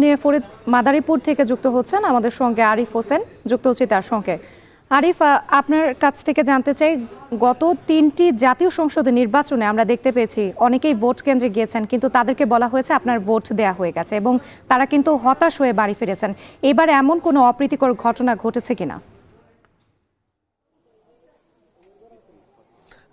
নিয়ে ফরিদ মাদারীপুর থেকে যুক্ত হচ্ছেন আমাদের সঙ্গে আরিফ হোসেন, যুক্ত হচ্ছে তার সঙ্গে। আরিফ, আপনার কাছ থেকে জানতে চাই, গত 3টি জাতীয় সংসদের নির্বাচনে আমরা দেখতে পেয়েছি অনেকেই ভোট কেন্দ্রে গিয়েছেন, কিন্তু তাদেরকে বলা হয়েছে আপনার ভোট দেয়া হয়ে গেছে এবং তারা কিন্তু হতাশ হয়ে বাড়ি ফিরেছেন। এবারে এমন কোনো অপ্রীতিকর ঘটনা ঘটেছে কিনা?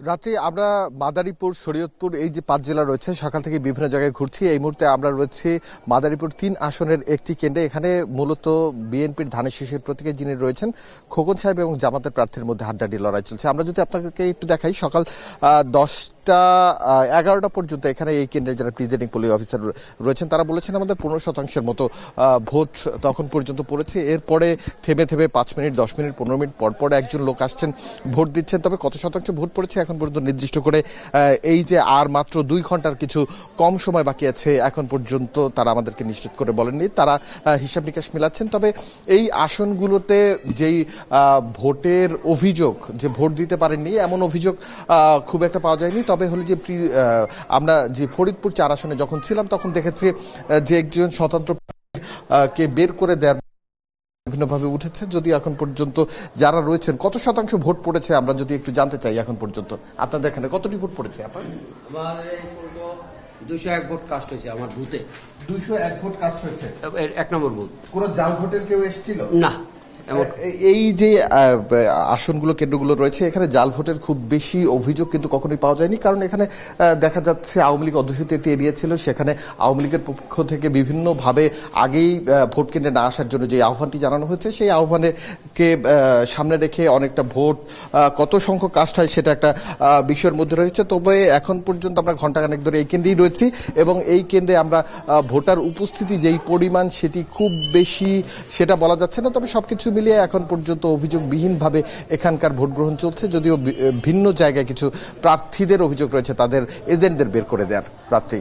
রাতে আমরা মাদারীপুর, শরীয়তপুর এই যে 5 জেলা রয়েছে, সকাল থেকে বিভিন্ন জায়গায় ঘুরছি। এই মুহূর্তে আমরা রয়েছি মাদারীপুর 3 আসনের একটি কেন্দ্রে। এখানে মূলত বিএনপির ধানের শীষের প্রতীকে যিনি রয়েছেন খোকন সাহেব এবং জামাতের প্রার্থীর মধ্যে হাড্ডাহাড্ডি লড়াই চলছে। আমরা যদি আপনাদেরকে একটু দেখাই, সকাল 10টা 11টা পর্যন্ত এখানে এই কেন্দ্রের যারা প্রিজাইডিং পুলিশ অফিসার রয়েছেন তারা বলেছেন আমাদের 15% মতো ভোট তখন পর্যন্ত পড়েছে। এরপরে থেমে থেমে 5 মিনিট, 10 মিনিট, 15 মিনিট পর পর একজন লোক আসছেন, ভোট দিচ্ছেন। তবে কত শতাংশ ভোট পড়েছে এখন পর্যন্ত নির্দিষ্ট করে এই যে আর মাত্র 2 ঘন্টার কিছু কম সময় বাকি আছে, এখন পর্যন্ত তারা আমাদেরকে নিশ্চিত করে বলেননি। তারা হিসাব নিকাশ মিলাচ্ছেন। তবে এই আসনগুলোতে যেই ভোটের অভিযোগ, যে ভোট দিতে পারেননি এমন অভিযোগ খুব একটা পাওয়া যায়নি। তবে হলো যে আমরা যে ফরিদপুর 4 আসনে যখন ছিলাম তখন দেখেছি যে একজন স্বতন্ত্র কে বের করে দেওয়ার বিভিন্নভাবে উঠেছে। যদি এখন পর্যন্ত যারা রয়েছেন, কত শতাংশ ভোট পড়েছে আমরা যদি একটু জানতে চাই এখন পর্যন্ত আপনাদের এখানে কতটি ভোট পড়েছে? আপনার আমার 201 ভোট কাস্ট হয়েছে আমার বুথে। 201 ভোট কাস্ট হয়েছে, 1 নম্বর বুথ। কোন জাল ভোটের কেউ এসেছিল না। এই যে আসনগুলো, কেন্দ্রগুলো রয়েছে, এখানে জাল ভোটের খুব বেশি অভিযোগ কিন্তু কখনোই পাওয়া যায়নি। কারণ এখানে দেখা যাচ্ছে আওয়ামী লীগ অধ্যুষিত একটি এরিয়া ছিল, সেখানে আওয়ামী লীগের পক্ষ থেকে বিভিন্নভাবে আগেই ভোট কেন্দ্রে না আসার জন্য যে আহ্বানটি জানানো হয়েছে, সেই আহ্বানকে সামনে রেখে অনেকটা ভোট কত সংখ্যক কাস্ট হয় সেটা একটা বিষয়ের মধ্যে রয়েছে। তবে এখন পর্যন্ত আমরা ঘণ্টাখানেক ধরে এই কেন্দ্রেই রয়েছি এবং এই কেন্দ্রে আমরা ভোটার উপস্থিতি যেই পরিমাণ সেটি খুব বেশি সেটা বলা যাচ্ছে না। তবে সবকিছু মিলিয়ে এখন পর্যন্ত অভিযোগবিহীনভাবে এখানকার ভোট গ্রহণ চলছে। যদিও ভিন্ন জায়গায় কিছু প্রার্থীদের অভিযোগ রয়েছে তাদের এজেন্টদের বের করে দেওয়ার। প্রার্থী